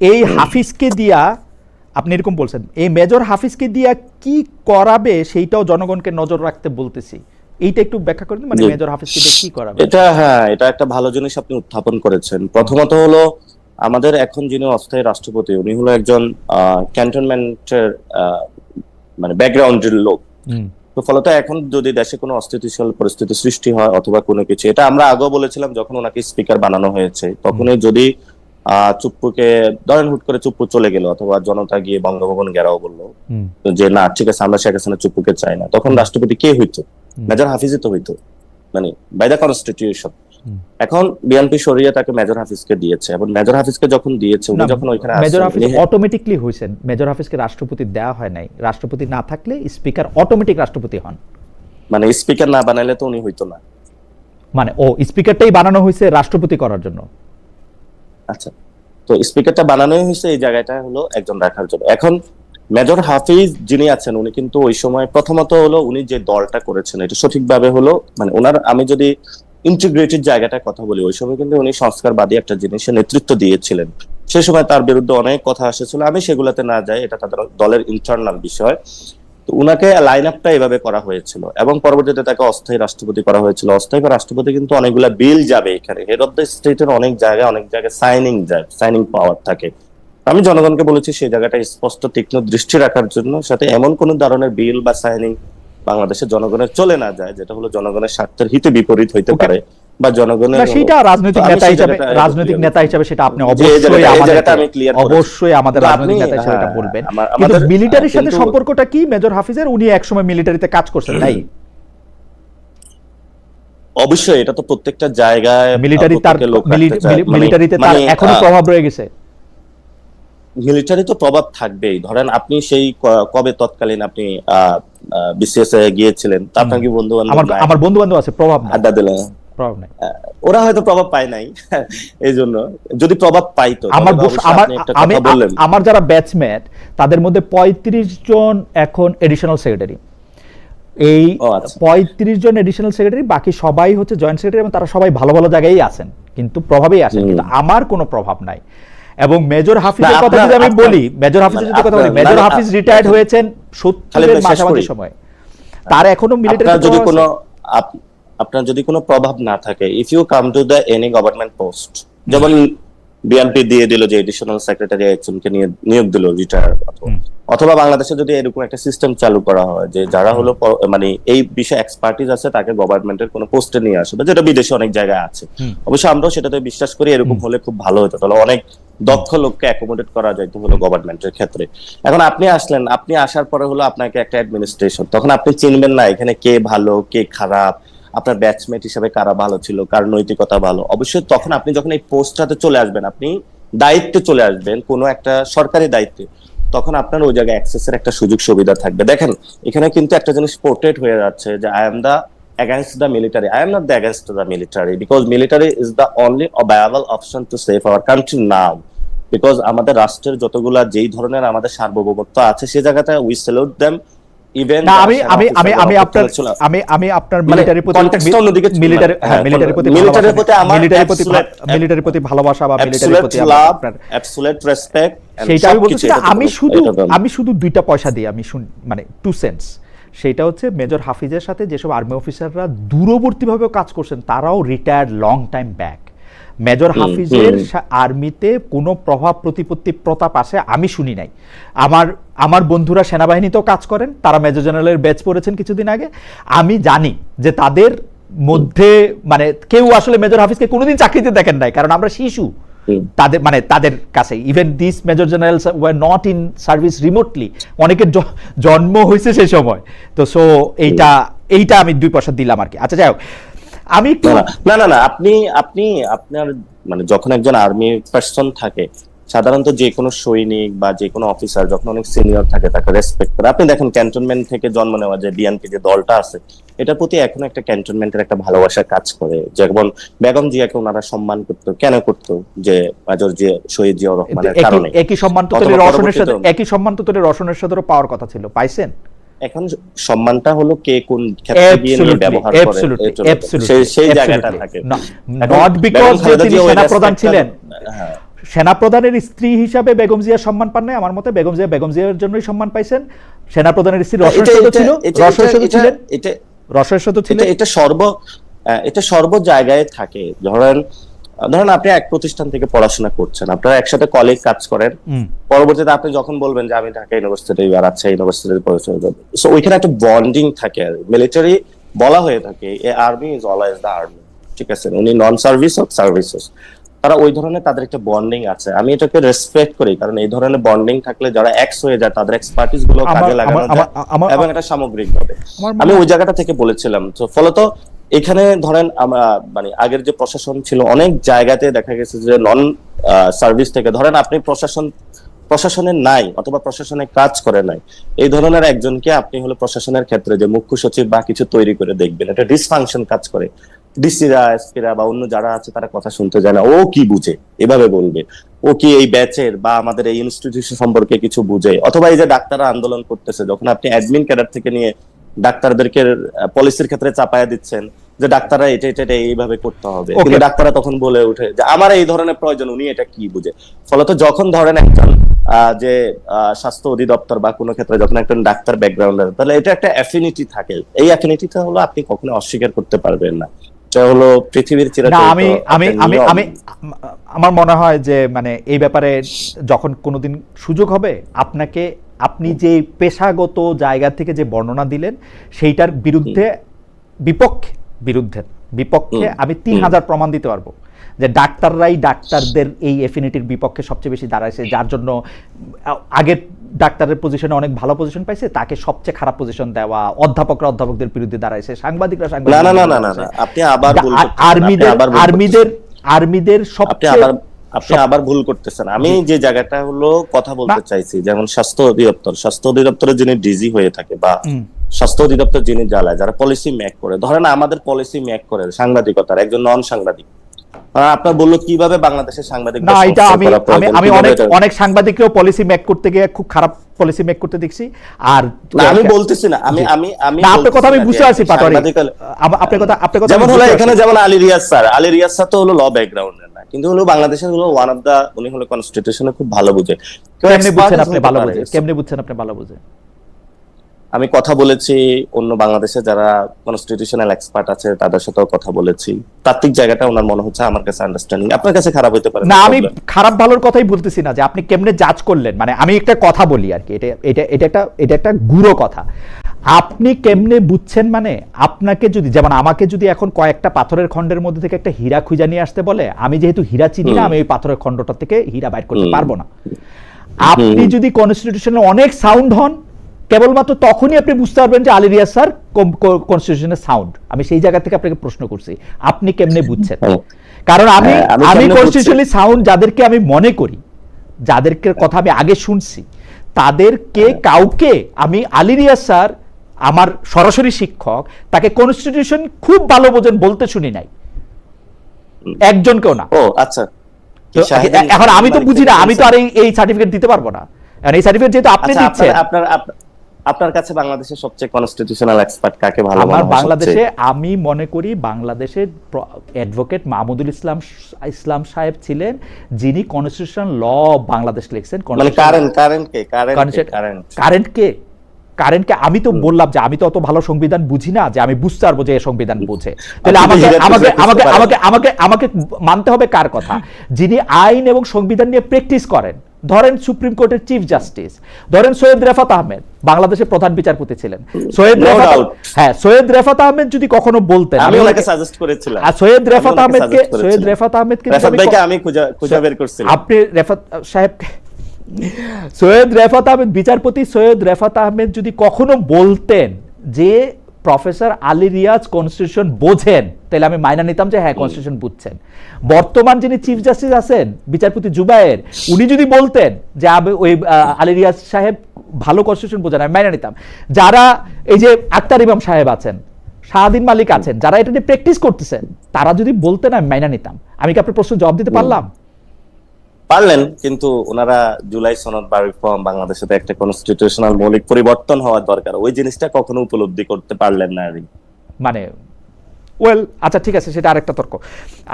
এই হাফিজকে দিয়া আপনি এরকম বলছেন, এই মেজর হাফিজকে দিয়া কি করাবে সেইটাও জনগণকে নজর রাখতে বলতেছি, এইটা একটু ব্যাখ্যা করে দিন, মানে মেজর হাফিজকে দিয়ে কি করাবে? এটা একটা ভালো জিনিস আপনি উত্থাপন করেছেন। প্রথমত হলো আমাদের এখন যিনি অস্থায়ী রাষ্ট্রপতি উনি হলো একজন ক্যান্টনমেন্টের মানে ব্যাকগ্রাউন্ডের লোক। তো ফলত এখন যদি দেশে কোনো অস্থিতিশীল পরিস্থিতি সৃষ্টি হয় অথবা কোনো কিছু, এটা আমরা আগেও বলেছিলাম যখন ওনাকে স্পিকার বানানো হয়েছে, তখনই যদি চুপ্পুকে ধরেন হুট করে চুপ্পু চলে গেল অথবা জনতা গিয়ে বঙ্গভবন ঘেরাও বললো যে না ঠিক আছে আমরা শেখ হাসিনা চুপ্পুকে চাই না, তখন রাষ্ট্রপতি কে হইতো? মেজর হাফিজই তো হইতো, মানে বাই দ্য কনস্টিটিউশন। এখন বিএনপি সরিয়ে তাকে মেজর হাফিজকে দিয়েছে, এবং মেজর হাফিজকে যখন দিয়েছে উনি যখন ওইখানে মেজর হাফিজ অটোমেটিকলি হইছেন, মেজর হাফিজকে রাষ্ট্রপতি দেওয়া হয় নাই। রাষ্ট্রপতি না থাকলে স্পিকার অটোমেটিক রাষ্ট্রপতি হন, মানে স্পিকার না বানাইলে তো উনি হইতো না, মানে ও স্পিকারটাই বানানো হয়েছে রাষ্ট্রপতি করার জন্য। আচ্ছা, তো স্পিকারটা বানানোই হয়েছে এই জায়গাটা হলো একজন রাখার জন্য। এখন মেজর হাফিজ যিনি আছেন উনি কিন্তু ওই সময় প্রথমত হলো উনি যে দলটা করেছেন এটা সঠিকভাবে হলো মানে ওনার, আমি যদি ইন্টিগ্রেটেড জায়গাটা কথা বলি, ওই সময় কিন্তু উনি সংস্কারবাদী একটা জিনিসের নেতৃত্ব দিয়েছিলেন। সেই সময় তার বিরুদ্ধে অনেক কথা এসেছিল, আমি সেগুলোতে না যাই, এটা তাদের দলের ইন্টারনাল বিষয়। তো উনাকে লাইন আপটা এভাবে করা হয়েছিল এবং পরবর্তীতে তাকে অস্থায়ী রাষ্ট্রপতি করা হয়েছিল। অস্থায়ী রাষ্ট্রপতি কিন্তু অনেকগুলা বিল যাবে এখানে, হেড অফ দ্য স্টেটের অনেক জায়গায় সাইনিং পাওয়ার থাকে। আমি জনগণকে বলেছি সেই জায়গাটা স্পষ্ট তীক্ষ্ণ দৃষ্টি রাখার জন্য, সাথে এমন কোন ধরনের বিল বা সাইনিং বাংলাদেশের জনগণের চলে না যায় যেটা হলো জনগণের স্বার্থের হিতে বিপরীত হইতে পারে বা জনগণের সেটা রাজনৈতিক নেতা হিসেবে সেটা আপনি অবশ্যই আমাদের রাজনৈতিক নেতা হিসেবে এটা বলবেন, কিন্তু মিলিটারির সাথে সম্পর্কটা কি মেজর হাফিজের? উনি একসময় মিলিটারিতে কাজ করছেন, তাই? অবশ্যই এটা তো প্রত্যেকটা জায়গায় মিলিটারিতে তার এখনো প্রভাব রয়ে গেছে। মিলিটারি তো প্রভাব থাকবেই। ধরেন আপনি সেই কবে তৎকালীন আপনি বিসিএস এ গিয়েছিলেন, তা আপনার কি বন্ধু বান্ধব? আমার বন্ধু বান্ধব আছে, প্রভাব নাই, আড্ডা দিলেন, প্রভাব নাই, ওরা হয়তো প্রভাব পায় নাই এই জন্য। যদি প্রভাব পাইতো, আমার যারা ব্যাচমেট তাদের মধ্যে 35 জন এখন এডিশনাল সেক্রেটারি, এই 35 জন এডিশনাল সেক্রেটারি, বাকি সবাই হচ্ছে জয়েন্ট সেক্রেটারি, এবং তারা সবাই ভালো ভালো জায়গায় আছেন, কিন্তু প্রভাবেই আছেন। কিন্তু আমার কোনো প্রভাব নাই। এবং মেজর হাফিজের কথা যদি আমি বলি, মেজর হাফিজের যদি কথা বলি, মেজর হাফিজ রিটায়ার্ড হয়েছেন 70 এর মাঝামাঝি সময়, তার এখনো মিলিটারি যদি কোনো আপনার যদি কোনো প্রভাব না থাকে, if you come to the any government post, যেমন বিএনপি দিয়ে দিল যে এডিশনাল সেক্রেটারি একজনকে নিয়োগ দিল রিটায়ার, অথবা বাংলাদেশে যদি এরকম একটা সিস্টেম চালু করা হয় যে যারা হলো মানে এই বিষয়ে এক্সপার্টিজ আছে তাকে গভর্নমেন্টের কোনো পোস্টে নিয়ে আসবে, যেটা বিদেশে অনেক জায়গায় আছে। অবশ্যই আমরাও সেটাতে বিশ্বাস করি, এরকম হলে খুব ভালো হতো, তাহলে অনেক দক্ষ লোককে অ্যাকোমোডেট করা যায় হলো গভর্নমেন্টের ক্ষেত্রে। এখন আপনি আসলেন, আপনি আসার পরে হলো আপনাকে একটা অ্যাডমিনিস্ট্রেশন, তখন আপনি চিনবেন না এখানে কে ভালো কে খারাপ, আপনার ব্যাচমেট হিসেবে কারা ভালো ছিল, কার নৈতিকতা ভালো। অবশ্যই তখন আপনি যখন এই পোস্টটাতে চলে আসবেন, আপনি দায়িত্বে চলে আসবেন কোনো একটা সরকারি দায়িত্বে, তখন আপনার ওই জায়গায় অ্যাক্সেসের একটা সুযোগ সুবিধা থাকবে। দেখেন এখানে কিন্তু একটা জিনিস পোর্ট্রেট হয়ে যাচ্ছে যে I am dead against the military. I am not the against the military because military is the only viable option to save our country now. Because আমাদের রাষ্ট্রের যতগুলা যেই ধরনের আমাদের সার্বভৌমত্ব আছে সেই জায়গাতে we salute them. ইভেন আমি আপনার মিলিটারির প্রতি ভালোবাসা বা মিলিটারির প্রতি আপনার অ্যাবসলিউট রেসপেক্ট, সেটা আমি বলছি না। আমি শুধু 2টা পয়সা দিই, আমি মানে 2 সেন্টস। সেটা হচ্ছে মেজর হাফিজের সাথে যেসব আর্মি অফিসাররা দূরবর্তীভাবে কাজ করছেন তারাও retired long time back. Major হাফিজের আর্মিতে কোনো প্রভাব প্রতিপত্তি প্রতাপ আসে আমি শুনি নাই। আমার বন্ধুরা সেনাবাহিনীতেও কাজ করেন, তারা মেজর জেনারেলের ব্যাচ পড়েছেন কিছুদিন আগে। আমি জানি যে তাদের মধ্যে মানে কেউ আসলে মেজর হাফিজকে কোনোদিন চাকরিতে দেখেন নাই, কারণ আমরা শিশু তাদের কাছে। Even this major generals were not in service remotely, অনেকের জন্ম হয়েছে সেই সময়। তো সো এইটা আমি 2 পয়সা দিলাম আর কি। আচ্ছা যাই হোক, আমি একটু না আপনি আপনার মানে যখন একজন আর্মি পার্সন থাকে, সাধারণত যে কোনো সৈনিক বা যে কোনো অফিসার যখন অনেক সিনিয়র থাকে তাকে রেসপেক্ট করে। আপনি দেখেন ক্যান্টনমেন্ট থেকে জন্ম নেওয়া যে বিএনপি যে দলটা আছে, এটার প্রতি এখন একটা ক্যান্টনমেন্টের একটা ভালোবাসা কাজ করে। যেমন বেগম জিয়াকে ওনারা সম্মান করতো, কেন করতো? যে মেজর জিয়া, শহীদ জিয়াউর রহমানের কারণে। একই সম্মান তো রওশনের সাথেও পাওয়ার কথা ছিল, পাইছেন? এখন সম্মানটা হলো কে কোন ক্ষেত্রে গিয়ে নিয়ে ব্যবহার করে, সেই জায়গাটা থাকে। নট বিকজ তিনি সেনা প্রধান ছিলেন, সেনাপ্রধানের স্ত্রী হিসাবে বেগম জিয়া সম্মান পান নাই, আমার মতে বেগম জিয়ার জন্যই সম্মান পাইছেন। সেনাপ্রধানের স্ত্রী রসের সাথে ছিল। এটা সর্ব জায়গায় থাকে। ধরেন আপনি এক প্রতিষ্ঠান থেকে পড়াশোনা করছেন, আপনারা একসাথে কলিগ কাজ করেন, পরবর্তীতে আপনি যখন বলবেন যে আমি ঢাকা ইউনিভার্সিটি বা রাজশাহী ইউনিভার্সিটিতে পড়াশোনা করব, সো ওইখানে একটা বন্ডিং থাকে। মিলিটারি বলা হয়ে থাকে army is always the army, ঠিক আছে, উনি নন সার্ভিস হোক সার্ভিস হোক, তারা ওই ধরনের তাদের একটা বন্ডিং আছে। আমি এটাকে রেসপেক্ট করি, কারণ এই ধরনের বন্ডিং থাকলে যারা এক্স হয়ে যায় তাদের এক্সপার্টিস গুলো কাজে লাগানো যায় এবং এটা সামগ্রিক ভাবে। আমি ওই জায়গাটা থেকে বলেছিলাম। তো ফলত এখানে ধরেন আমরা মানে আগের যে প্রশাসন ছিল অনেক জায়গাতে দেখা গেছে যে নন সার্ভিস থেকে, ধরেন আপনি প্রশাসনের নাই অথবা প্রশাসনে কাজ করে নাই, এই ধরনের একজনকে আপনি হলো প্রশাসনের ক্ষেত্রে যে মুখ্য সচিব বা কিছু তৈরি করে দেখবেন, এটা ডিসফাংশন কাজ করে। ডিসিরা এসপিরা বা অন্য যারা আছে তারা কথা শুনতে যায় না, ও কি বুঝে এভাবে বলবে, ও কি এই ব্যাচের বা আমাদের এই ইনস্টিটিউশন সম্পর্কে কিছু বুঝে। অথবা এই যে ডাক্তাররা আন্দোলন করতেছে, যখন আপনি অ্যাডমিন ক্যাডার থেকে নিয়ে ডাক্তারদেরকে পলিসির ক্ষেত্রে চাপায়া দিচ্ছেন যে ডাক্তাররা এটা এইভাবে করতে হবে, কিন্তু ডাক্তাররা তখন বলে উঠে যে আমার এই ধরনের প্রয়োজন, উনি এটা কি বুঝে। ফলত যখন ধরেন একজন যে স্বাস্থ্য অধিদপ্তর বা কোনো ক্ষেত্রে যখন একজন ডাক্তার ব্যাকগ্রাউন্ডের, তাহলে এটা একটা অ্যাফিনিটি থাকে। এই অ্যাফিনিটিটা হলো আপনি কখনো অস্বীকার করতে পারবেন না। এটা হলো পৃথিবীর চিরাচরিত। আমি আমার মনে হয় যে মানে এই ব্যাপারে যখন কোনোদিন সুযোগ হবে আপনি যে পেশাগত জায়গা থেকে যে বর্ণনা দিলেন সেইটার বিপক্ষে আমি 3000 প্রমাণ দিতে পারবো যে ডাক্তারদের এই এফিনিটির বিপক্ষে সবচেয়ে বেশি দাঁড়াইছে, যার জন্য আগের ডাক্তারের পজিশনে অনেক ভালো পজিশন পাইছে তাকে সবচেয়ে খারাপ পজিশন দেওয়া, অধ্যাপকদের বিরুদ্ধে দাঁড়াইছে, সাংবাদিকরা আপনি আবার আর্মিদের সবচেয়ে আপনি আবার ভুল করতেছেন। আমি যে জায়গাটা হলো কথা বলতে চাইছি, যেমন স্বাস্থ্য অধিদপ্তরের যিনি ডিজি হয়ে থাকে বা স্বাস্থ্য অধিদপ্তর যিনি যারা পলিসি মেক করে, ধরেন আমাদের পলিসি মেক করে সাংবাদিকতার একজন নন সাংবাদিক, আপনার বললো কিভাবে বাংলাদেশের সাংবাদিক না, এটা আমি অনেক সাংবাদিকরাও পলিসি মেক করতে গিয়ে খুব খারাপ পলিসি মেক করতে দেখছি। আর আমি বলতেছি না, আমি আপনার কথা আমি বুঝতে পারছি পাটোয়ারি, আপনার কথা যেমন হলো এখানে যেমন আলী রিয়াজ স্যার তো হলো ল ব্যাকগ্রাউন্ডের না, কিন্তু হলো বাংলাদেশের হলো ওয়ান অফ দা, উনি হলো কনস্টিটিউশনে খুব ভালো বুঝে। কেমনে বুঝছেন আপনি ভালো বুঝে? আমি কথা বলেছি অন্য বাংলাদেশে যারা কনস্টিটিউশনাল এক্সপার্ট আছে তাদের সাথেও কথা বলেছি, তাত্ত্বিক জায়গাটা ওনার মনে হচ্ছে আমার কাছে আন্ডারস্ট্যান্ডিং, আপনার কাছে খারাপ হতে পারে না। আমি খারাপ ভালোর কথাই বলতেছি না, যে আপনি কেমনে জাজ করলেন, মানে আমি একটা কথা বলি আর কি, এটা একটা গুরু কথা। আপনি কেমনে বুঝছেন, মানে আপনাকে যদি, যেমন আমাকে যদি এখন কয়েকটা পাথরের খণ্ডের মধ্যে থেকে একটা হীরা খুঁজে নিয়ে আসতে বলে, আমি যেহেতু হীরা চিনি না, আমি ওই পাথরের খণ্ডটা থেকে হীরা বাইর করতে পারবো না। আপনি যদি কনস্টিটিউশনে অনেক সাউন্ড হন, কেবলমাত্র তখনই আপনি বুঝতে পারবেন যে আলী রিয়াজ স্যার কনস্টিটিউশনের সাউন্ড। আমি সেই জায়গা থেকে আপনাকে প্রশ্ন করছি, আপনি কেমনে বুঝছেন? কারণ আমি কনস্টিটিউশনালি সাউন্ড যাদেরকে আমি মনে করি, যাদেরকে কথা আমি আগে শুনছি, তাদেরকে কাউকে আমি আলী রিয়াজ স্যার আমার সরাসরি শিক্ষক, তাকে কনস্টিটিউশন খুব ভালো বোঝেন বলতে শুনি নাই, একজনকেও না। ও আচ্ছা, এখন আমি তো বুঝি না, আমি তো আর এই সার্টিফিকেট দিতে পারবো না। এই সার্টিফিকেট যেহেতু আপনি দিচ্ছেন, আপনার কাছে বাংলাদেশের সবচেয়ে কনস্টিটিউশনাল এক্সপার্ট কাকে ভালো মনে হয়? আমার বাংলাদেশে আমি মনে করি বাংলাদেশের অ্যাডভোকেট মাহমুদুল ইসলাম সাহেব ছিলেন, যিনি কনস্টিটিউশনাল ল বাংলাদেশ লিখছেন। মানে কারেন্টকে আমি তো বললাম যে আমি তো অত ভালো সংবিধান বুঝি না যে আমি বুঝতে পারবো যে সংবিধান বুঝে, তাহলে আমাকে মানতে হবে কার কথা? যিনি আইন এবং সংবিধান নিয়ে প্র্যাকটিস করেন। ধরেন সুপ্রিম কোর্টের চিফ জাস্টিস, ধরেন সৈয়দ রেফাত আহমেদ বাংলাদেশের প্রধান বিচারপতি ছিলেন। সৈয়দ রেফাত আহমেদ যদি কখনো বলতেন, আমি ওনাকে সাজেস্ট করেছিলাম, সৈয়দ রেফাত আহমেদকে আমি খুঁজে বের করছিলাম, আপনি রেফাত সাহেব, সৈয়দ রেফাত আহমেদ, বিচারপতি সৈয়দ রেফাত আহমেদ যদি কখনো বলতেন যে প্রফেসর আলী রিয়াজ কনস্টিটিউশন বোঝেন, তাহলে আমি মাইনা নিতাম যে হ্যাঁ কনস্টিটিউশন বুঝছেন। বর্তমান যিনি চিফ জাস্টিস আছেন বিচারপতি জুবায়ের, উনি যদি বলতেন যে ওই আলী রিয়াজ সাহেব ভালো কনস্টিটিউশন বোঝেন, আমি মাইনা নিতাম। যারা এই যে আক্তার ইমাম সাহেব আছেন, শাহাদিন মালিক আছেন, যারা এটা নিয়ে প্র্যাকটিস করতেছেন, তারা যদি বলতেন আমি মাইনা নিতাম। আমি কি আপনার প্রশ্ন জবাব দিতে পারলাম? পারলেন, কিন্তু ওনারা জুলাই সনদ বা রিফর্ম বাংলাদেশে একটা কনস্টিটিউশনাল মৌলিক পরিবর্তন হওয়ার দরকার, ওই জিনিসটা কখনো উপলব্ধি করতে পারলেন না। মানে আচ্ছা ঠিক আছে, সেটা আরেকটা তর্ক।